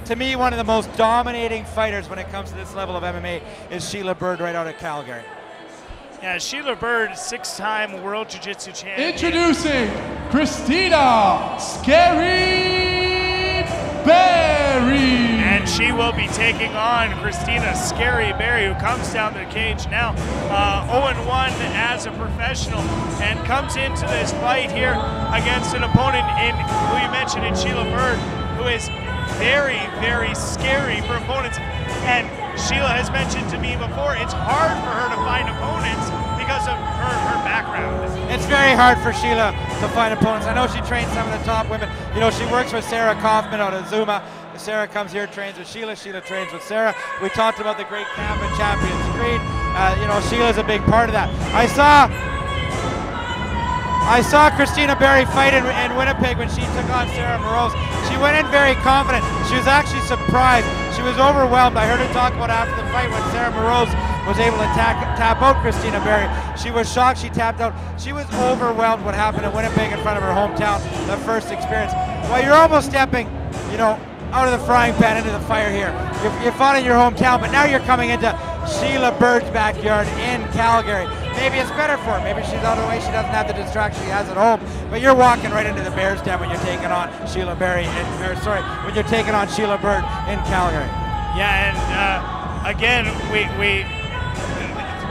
to me, one of the most dominating fighters when it comes to this level of MMA is Sheila Bird right out of Calgary. Yeah, Sheila Bird, 6-time World Jiu-Jitsu champion. Introducing Christina Scary Berry. And she will be taking on Christina Scary Berry, who comes down the cage now 0-1 as a professional, and comes into this fight here against an opponent who you mentioned in Sheila Bird, who is very, very scary for opponents. And Sheila has mentioned to me before, it's hard for her to find opponents because of her background. It's very hard for Sheila to find opponents. I know she trains some of the top women. You know, she works with Sarah Kaufman out of Zuma. Sarah comes here, trains with Sheila. Sheila trains with Sarah. We talked about the great camp at Champions Creed. You know, Sheila's a big part of that. I saw Christina Berry fight in Winnipeg when she took on Sarah Morose. She went in very confident. She was actually surprised. She was overwhelmed. I heard her talk about after the fight when Sarah Morose was able to tap out Christina Berry. She was shocked she tapped out. She was overwhelmed what happened in Winnipeg in front of her hometown, the first experience. Well, you're almost stepping, you know, out of the frying pan into the fire here. You fought in your hometown, but now you're coming into Sheila Bird's backyard in Calgary. Maybe it's better for her. Maybe she's out of the way. She doesn't have the distraction she has at home. But you're walking right into the Bears den when you're taking on Sheila Berry, when you're taking on Sheila Bird in Calgary. Yeah, and again,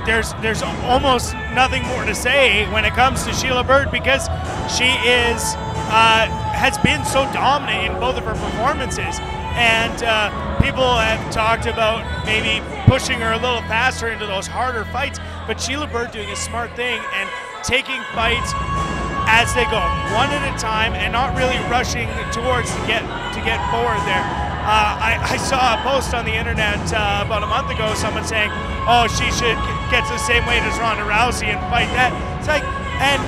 there's almost nothing more to say when it comes to Sheila Bird, because she has been so dominant in both of her performances. And people have talked about maybe pushing her a little faster into those harder fights, but Sheila Bird doing a smart thing and taking fights as they go, one at a time, and not really rushing towards to get forward there. I saw a post on the internet about a month ago, someone saying, oh, she should get to the same weight as Ronda Rousey and fight that. It's like, and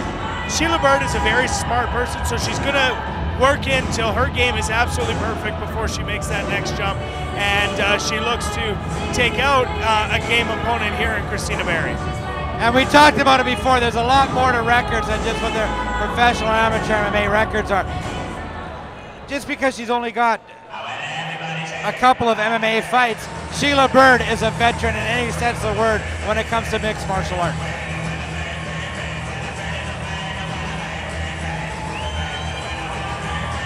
Sheila Bird is a very smart person, so she's gonna work in till her game is absolutely perfect before she makes that next jump, and she looks to take out a game opponent here in Christina Berry. And we talked about it before, there's a lot more to records than just what their professional and amateur MMA records are. Just because she's only got a couple of MMA fights, Sheila Bird is a veteran in any sense of the word when it comes to mixed martial arts.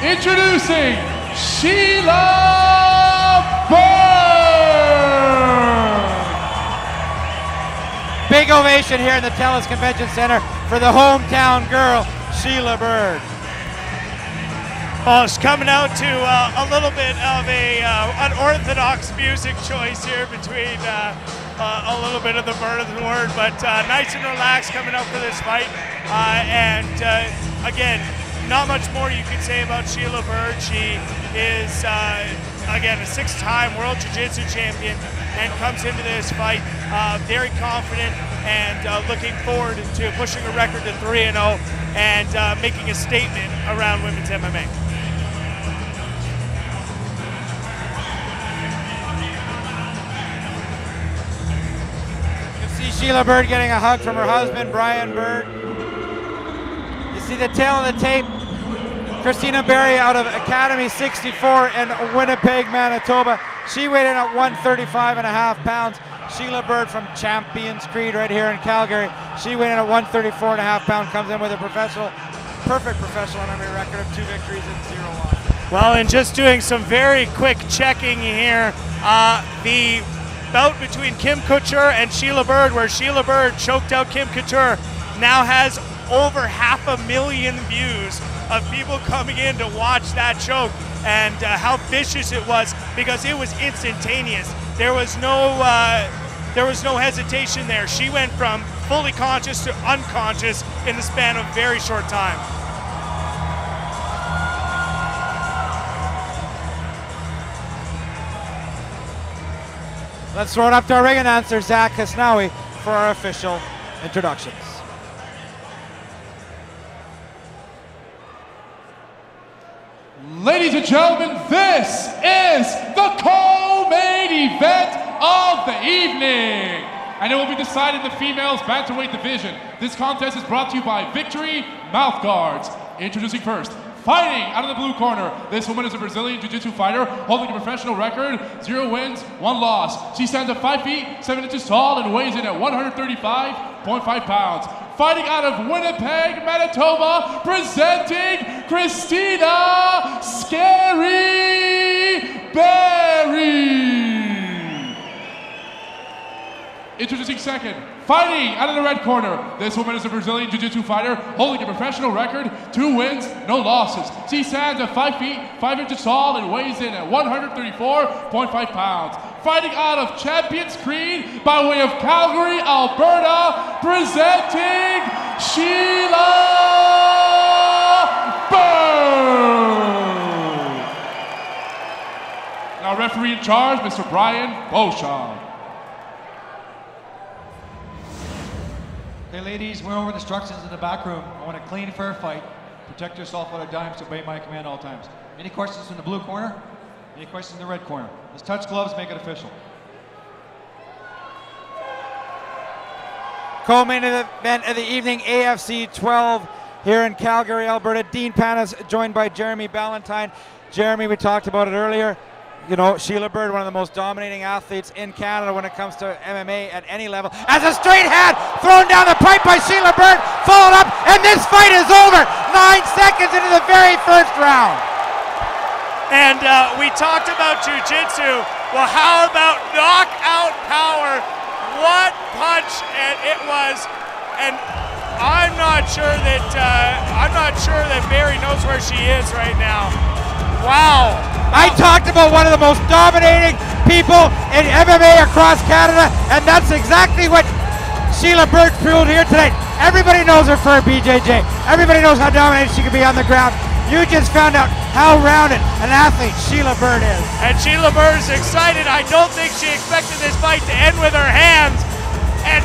Introducing Sheila Bird. Big ovation here in the TELUS Convention Center for the hometown girl, Sheila Bird. Well, she's coming out to a little bit of a unorthodox music choice here between a little bit of the bird and the word, but nice and relaxed coming out for this fight. Again, not much more you can say about Sheila Bird. She is, again, a 6-time World Jiu-Jitsu champion and comes into this fight very confident and looking forward to pushing a record to 3-0 and making a statement around women's MMA. You can see Sheila Bird getting a hug from her husband, Brian Bird. You see the tail of the tape. Christina Berry out of Academy 64 in Winnipeg, Manitoba. She weighed in at 135.5 pounds. Sheila Bird from Champions Creed right here in Calgary. She weighed in at 134.5 pounds, comes in with a perfect professional MMA record of 2 victories and 0 losses. Well, and just doing some very quick checking here, the bout between Kim Couture and Sheila Bird, where Sheila Bird choked out Kim Couture, now has over 500,000 views of people coming in to watch that choke, and how vicious it was, because it was instantaneous. There was no hesitation there. She went from fully conscious to unconscious in the span of a very short time. Let's throw it up to our ring announcer, Zach Hasnawi, for our official introductions. Ladies and gentlemen, this is the co-main event of the evening, and it will be decided in the females bantamweight division. This contest is brought to you by Victory Mouth Guards. Introducing first, Fighting out of the blue corner, this woman is a Brazilian Jiu-Jitsu fighter holding a professional record, 0 wins, 1 loss. She stands at 5 feet, 7 inches tall and weighs in at 135.5 pounds. Fighting out of Winnipeg, Manitoba, presenting Christina Scary Berry. Introducing second, fighting out of the red corner. This woman is a Brazilian Jiu-Jitsu fighter holding a professional record, 2 wins, no losses. She stands at 5 feet, 5 inches tall and weighs in at 134.5 pounds. Fighting out of Champions Creed by way of Calgary, Alberta, presenting Sheila Bird. Now referee in charge, Mr. Brian Beauchamp. Okay, ladies, we're over instructions in the back room. I want a clean, fair fight. Protect yourself out of dimes, obey my command all times. Any questions from the blue corner? Any questions in the red corner? Let's touch gloves, make it official. Co-main event of the evening, AFC 12 here in Calgary, Alberta. Dean Panis joined by Jeremy Ballantyne. Jeremy, we talked about it earlier. You know, Sheila Bird, one of the most dominating athletes in Canada when it comes to MMA at any level. As a straight hand thrown down the pipe by Sheila Bird, followed up, and this fight is over. 9 seconds into the very first round. And we talked about jiu-jitsu. Well, how about knockout power? What punch it was. And I'm not sure that Barry knows where she is right now. Wow. I talked about one of the most dominating people in MMA across Canada, and that's exactly what Sheila Bird proved here tonight. Everybody knows her for a BJJ. Everybody knows how dominant she can be on the ground. You just found out how rounded an athlete Sheila Bird is. And Sheila Bird is excited. I don't think she expected this fight to end with her hands. And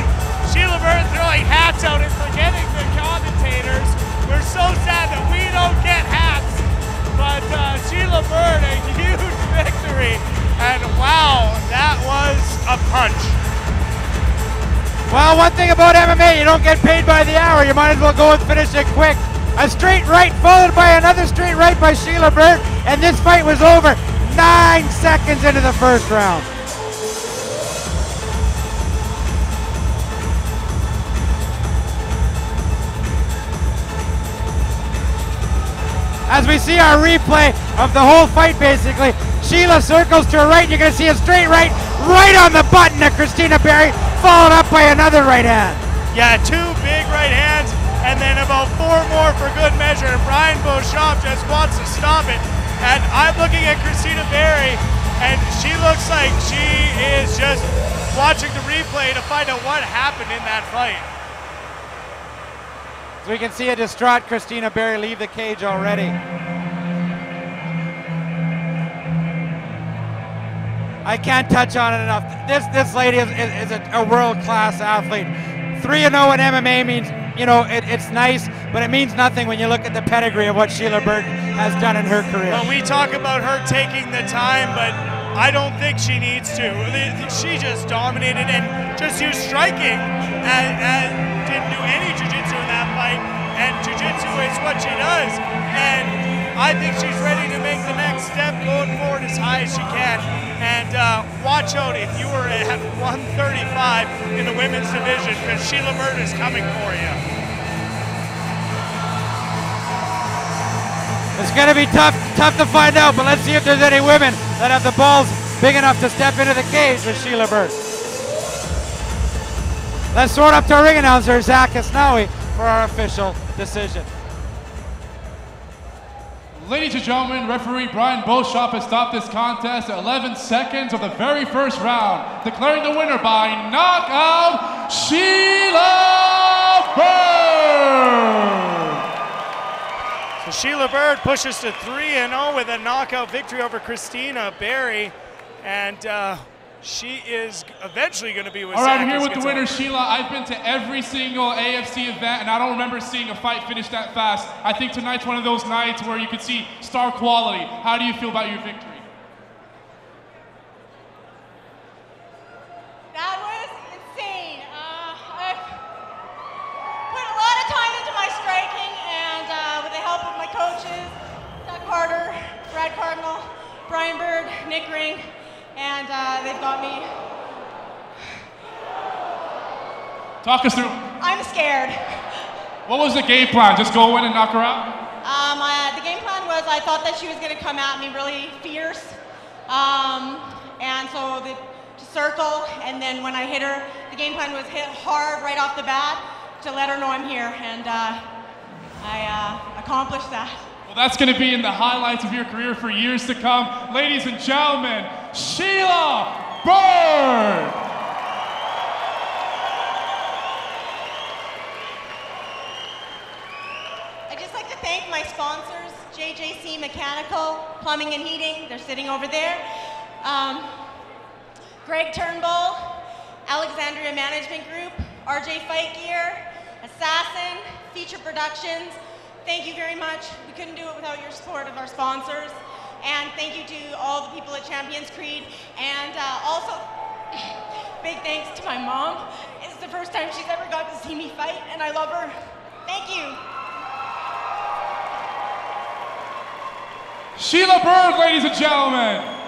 Sheila Bird throwing hats out and forgetting the commentators. We're so sad that we don't get hats. But Sheila Bird, a huge victory. And wow, that was a punch. Well, one thing about MMA, you don't get paid by the hour. You might as well go and finish it quick. A straight right followed by another straight right by Sheila Bird, and this fight was over 9 seconds into the first round. As we see our replay of the whole fight, basically, Sheila circles to her right, and you're going to see a straight right on the button to Christina Berry, followed up by another right hand. Yeah, 2 big right hands, and then about 4 more for good measure. Brian Beauchamp just wants to stop it. And I'm looking at Christina Berry, and she looks like she is just watching the replay to find out what happened in that fight. So we can see a distraught Christina Berry leave the cage already. I can't touch on it enough. This lady is a world-class athlete. 3-0 in MMA means, you know, it's nice, but it means nothing when you look at the pedigree of what Sheila Bird has done in her career. Well, we talk about her taking the time, but I don't think she needs to. She just dominated and just used striking and didn't do any jiu-jitsu in that fight. And jiu-jitsu is what she does. And I think she's ready to make the next step, going forward as high as she can. And watch out if you were at 135 in the women's division, because Sheila Bird is coming for you. It's going to be tough to find out, but let's see if there's any women that have the balls big enough to step into the cage with Sheila Bird. Let's throw it up to our ring announcer, Zach Asnawi, for our official decision. Ladies and gentlemen, referee Brian Beauchamp has stopped this contest at 11 seconds of the very first round, declaring the winner by knockout, Sheila Bird! So Sheila Bird pushes to 3-0 with a knockout victory over Christina Berry, and she is eventually going to be with All right, I'm here with the winner, Sheila. I've been to every single AFC event, and I don't remember seeing a fight finish that fast. I think tonight's one of those nights where you could see star quality. How do you feel about your victory? That was insane. I've put a lot of time into my striking, and with the help of my coaches, train, and they've got me. Talk us through. I'm scared. What was the game plan? Just go in and knock her out? The game plan was I thought that she was going to come at me really fierce, and so to circle, and then when I hit her, the game plan was hit hard right off the bat to let her know I'm here, and I accomplished that. Well, that's going to be in the highlights of your career for years to come. Ladies and gentlemen, Sheila Bird! I'd just like to thank my sponsors, JJC Mechanical, Plumbing and Heating, they're sitting over there. Greg Turnbull, Alexandria Management Group, RJ Fight Gear, Assassin, Feature Productions. Thank you very much. We couldn't do it without your support of our sponsors. And thank you to all the people at Champions Creed. And also, big thanks to my mom. It's the first time she's ever got to see me fight, and I love her. Thank you. Sheila Bird, ladies and gentlemen.